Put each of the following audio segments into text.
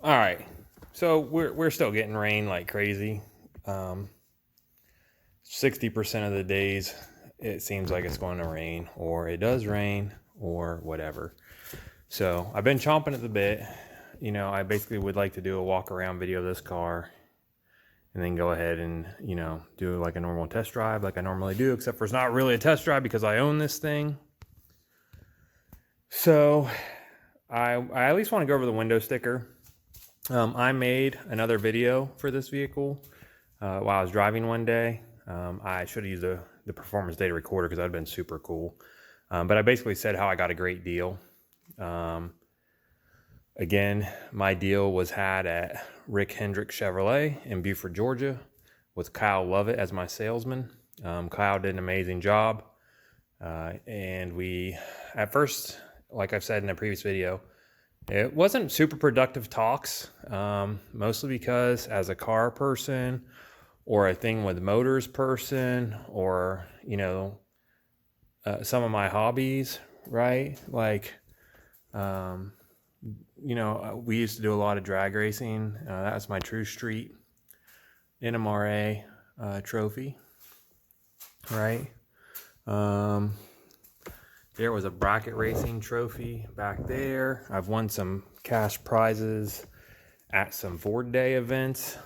All right, so we're still getting rain like crazy. 60% of the days it seems like it's going to rain, or it does rain, or whatever. So I've been chomping at the bit. You know, I basically would like to do a walk around video of this car and then go ahead and, do like a normal test drive like I normally do, except for it's not really a test drive because I own this thing. So I at least want to go over the window sticker. I made another video for this vehicle while I was driving one day. I should have used the performance data recorder because that would have been super cool. But I basically said how I got a great deal. Again, my deal was had at Rick Hendrick Chevrolet in Beaufort, Georgia, with Kyle Lovett as my salesman. Kyle did an amazing job. And we, at first, like I've said in a previous video, it wasn't super productive talks, mostly because as a car person or a thing with motors person or, some of my hobbies, right? Like, we used to do a lot of drag racing. That's my True Street NMRA trophy, right? There was a bracket racing trophy back there. I've won some cash prizes at some Ford Day events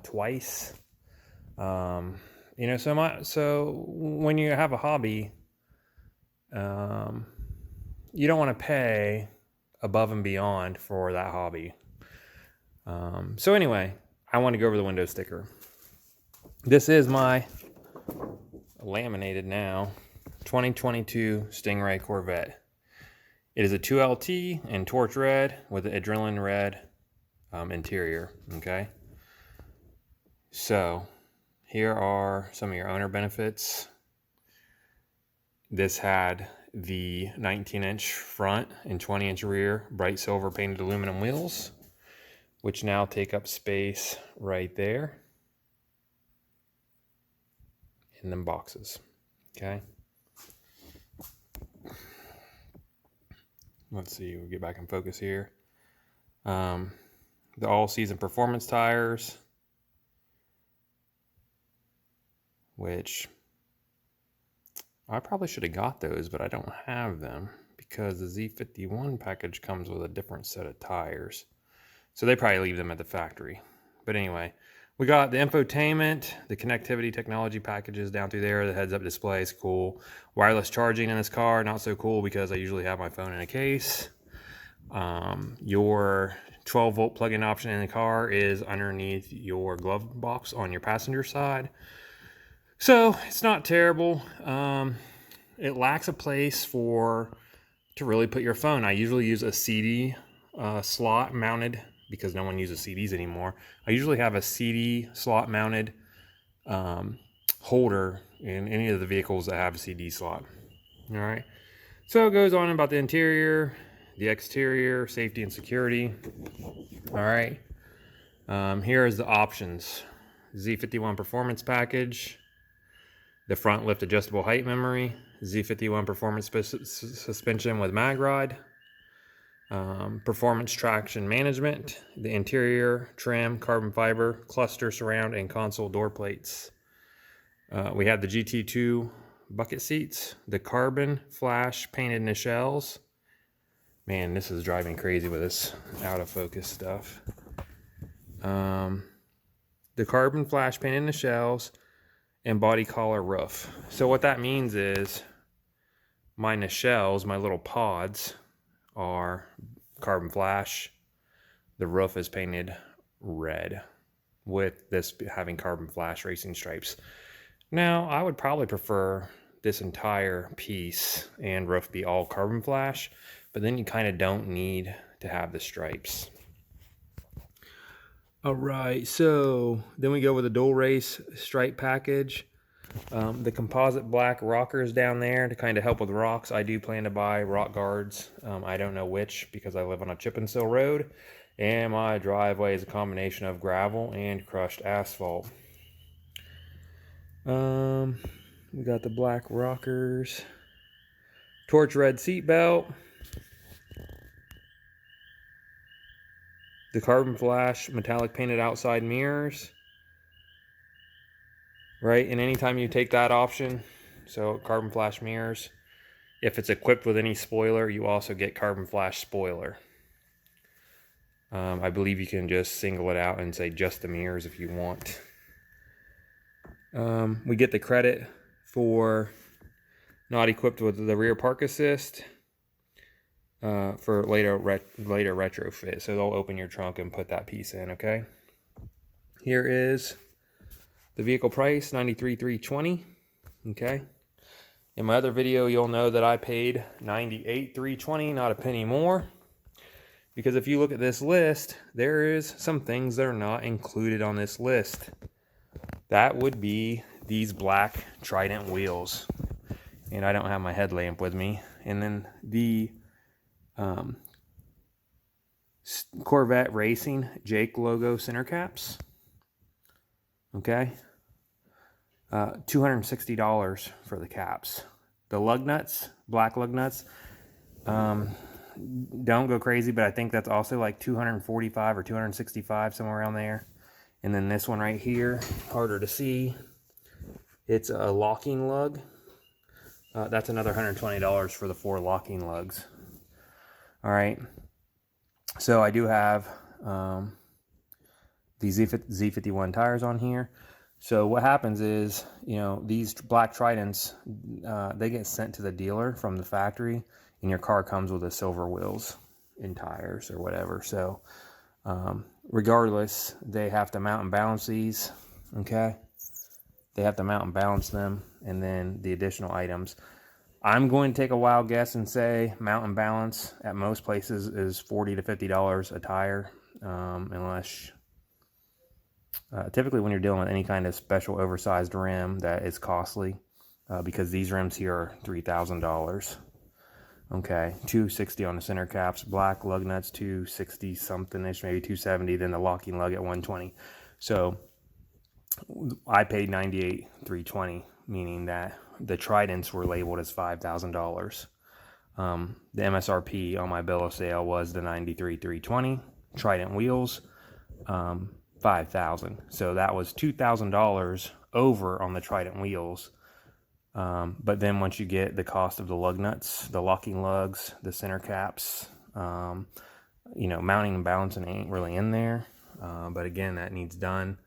twice. So when you have a hobby, you don't want to pay above and beyond for that hobby. So anyway, I want to go over the window sticker. This is my laminated now 2022 Stingray Corvette. It is a 2LT in torch red with an adrenaline red interior, okay? So here are some of your owner benefits. This had the 19-inch front and 20-inch rear bright silver painted aluminum wheels, which now take up space right there in them boxes, okay? Let's see, we'll get back in focus here. The all-season performance tires, which I probably should have got those, but I don't have them because the Z51 package comes with a different set of tires. So they probably leave them at the factory. But anyway, we got the infotainment, the connectivity technology packages down through there. The heads-up display is cool. Wireless charging in this car, not so cool because I usually have my phone in a case. Your 12-volt plug-in option in the car is underneath your glove box on your passenger side. So it's not terrible. It lacks a place to really put your phone. I usually use a CD slot mounted because no one uses CDs anymore. I usually have a CD slot mounted holder in any of the vehicles that have a CD slot. All right. So it goes on about the interior, the exterior, safety and security. All right. Here is the options. Z51 Performance Package. The front lift adjustable height memory, Z51 performance suspension with mag ride, performance traction management, the interior trim, carbon fiber, cluster surround, and console door plates. We have the GT2 bucket seats, the carbon flash painted nacelles. Man, this is driving crazy with this out of focus stuff. The carbon flash painted nacelles and body collar roof. So what that means is my nacelles, my little pods, are carbon flash. The roof is painted red with this having carbon flash racing stripes. Now, I would probably prefer this entire piece and roof be all carbon flash, but then you kind of don't need to have the stripes. All right, so then we go with the dual race stripe package. The composite black rockers down there to kind of help with rocks. I do plan to buy rock guards. I don't know which because I live on a chip and seal road and my driveway is a combination of gravel and crushed asphalt. We got the black rockers, torch red seat belt, the carbon flash metallic painted outside mirrors, right? And anytime you take that option, so carbon flash mirrors, if it's equipped with any spoiler, you also get carbon flash spoiler. I believe you can just single it out and say just the mirrors if you want. We get the credit for not equipped with the rear park assist for later retrofit. So they'll open your trunk and put that piece in, okay? Here is the vehicle price, $93,320, okay? In my other video, you'll know that I paid $98,320, not a penny more. Because if you look at this list, there is some things that are not included on this list. That would be these black Trident wheels. And I don't have my headlamp with me. And then the Corvette Racing Jake logo center caps. Okay. $260 for the caps. The lug nuts, black lug nuts, don't go crazy, but I think that's also like $245 or $265, somewhere around there. And then this one right here, harder to see, it's a locking lug. That's another $120 for the 4 locking lugs. All right, so I do have these Z51 tires on here. So what happens is, you know, these black Tridents, they get sent to the dealer from the factory, and your car comes with the silver wheels and tires or whatever. So regardless, they have to mount and balance these, okay? They have to mount and balance them, and then the additional items. I'm going to take a wild guess and say mount and balance at most places is $40 to $50 a tire, unless... typically when you're dealing with any kind of special oversized rim, that is costly, because these rims here are $3,000. Okay, $260 on the center caps, black lug nuts, $260 something-ish, maybe $270, then the locking lug at $120. So I paid $98,320, meaning that the Tridents were labeled as $5,000. The MSRP on my bill of sale was the $93,320. Trident wheels, $5,000. So that was $2,000 over on the Trident wheels. But then once you get the cost of the lug nuts, the locking lugs, the center caps, you know, mounting and balancing ain't really in there. But again, that needs done.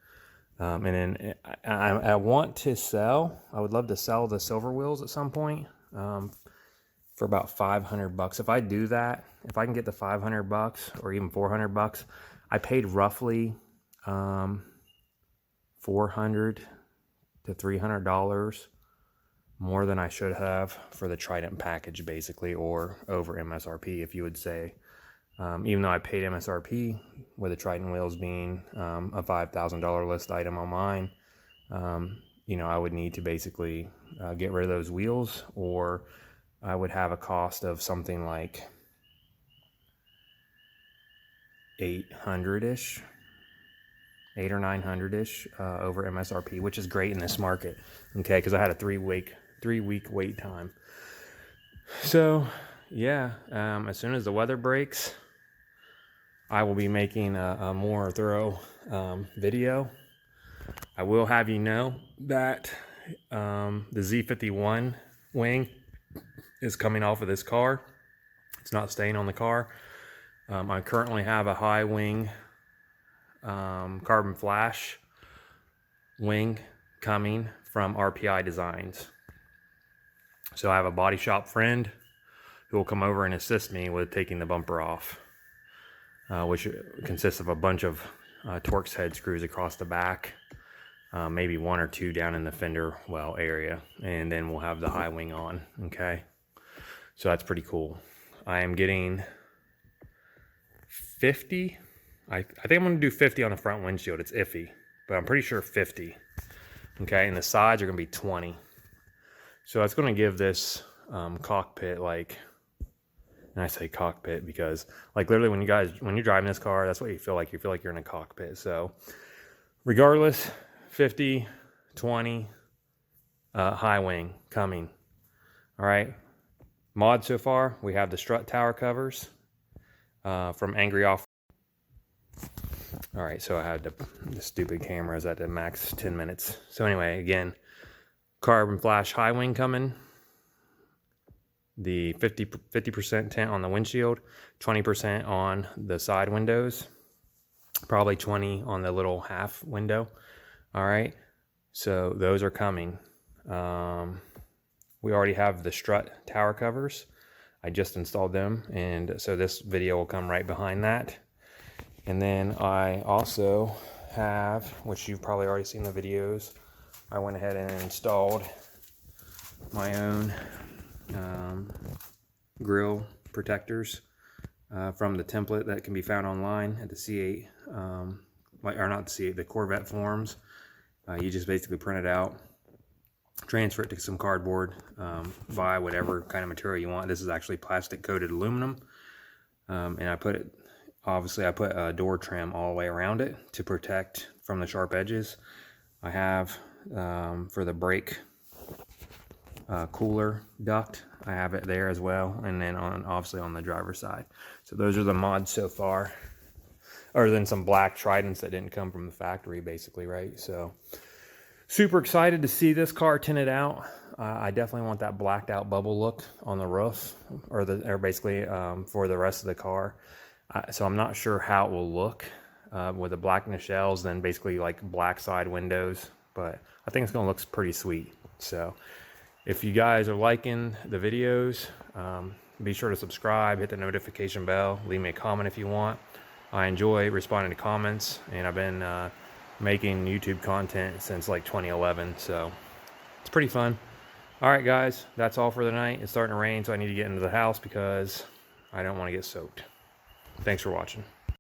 And then I want to sell, I would love to sell the silver wheels at some point, for about $500. If I do that, if I can get the $500 or even $400, I paid roughly $400 to $300 more than I should have for the Trident package, basically, or over MSRP, if you would say. Even though I paid MSRP, with the Trident wheels being a $5,000 list item on mine, you know, I would need to basically get rid of those wheels, or I would have a cost of something like $800-ish. $800 or $900-ish over MSRP, which is great in this market, okay, because I had a three-week wait time. So, yeah, as soon as the weather breaks, I will be making a more thorough video. I will have you know that the Z51 wing is coming off of this car. It's not staying on the car. I currently have a high wing carbon flash wing coming from RPI Designs. So I have a body shop friend who will come over and assist me with taking the bumper off, which consists of a bunch of Torx head screws across the back, maybe 1 or 2 down in the fender well area, and then we'll have the high wing on. Okay, so that's pretty cool. I am getting 50. I think I'm going to do 50 on the front windshield. It's iffy, but I'm pretty sure 50. Okay, and the sides are going to be 20. So that's going to give this cockpit, like, and I say cockpit because, like, literally when you're driving this car, that's what you feel like. You feel like you're in a cockpit. So regardless, 50, 20, high wing coming. All right. Mod so far, we have the strut tower covers from Angry Off. All right, so I had the stupid cameras at the max 10 minutes. So anyway, again, carbon flash high wing coming. The 50% tint on the windshield, 20% on the side windows, probably 20 on the little half window. All right, so those are coming. We already have the strut tower covers. I just installed them, and so this video will come right behind that. And then I also have, which you've probably already seen the videos, I went ahead and installed my own grill protectors from the template that can be found online at the C8, or not the C8, the Corvette forums. You just basically print it out, transfer it to some cardboard, buy whatever kind of material you want. This is actually plastic coated aluminum, and I put it, obviously I put a door trim all the way around it to protect from the sharp edges. I have for the brake cooler duct, I have it there as well, and then obviously on the driver's side. So those are the mods so far, other than some black Tridents that didn't come from the factory, basically, right? So super excited to see this car tinted out. I definitely want that blacked out bubble look on the roof, or basically for the rest of the car. So I'm not sure how it will look with the black shells, then basically like black side windows, but I think it's gonna look pretty sweet. So if you guys are liking the videos, be sure to subscribe, hit the notification bell, leave me a comment if you want. I enjoy responding to comments, and I've been making YouTube content since like 2011, so it's pretty fun. All right, guys, that's all for the night. It's starting to rain, so I need to get into the house because I don't want to get soaked. Thanks for watching.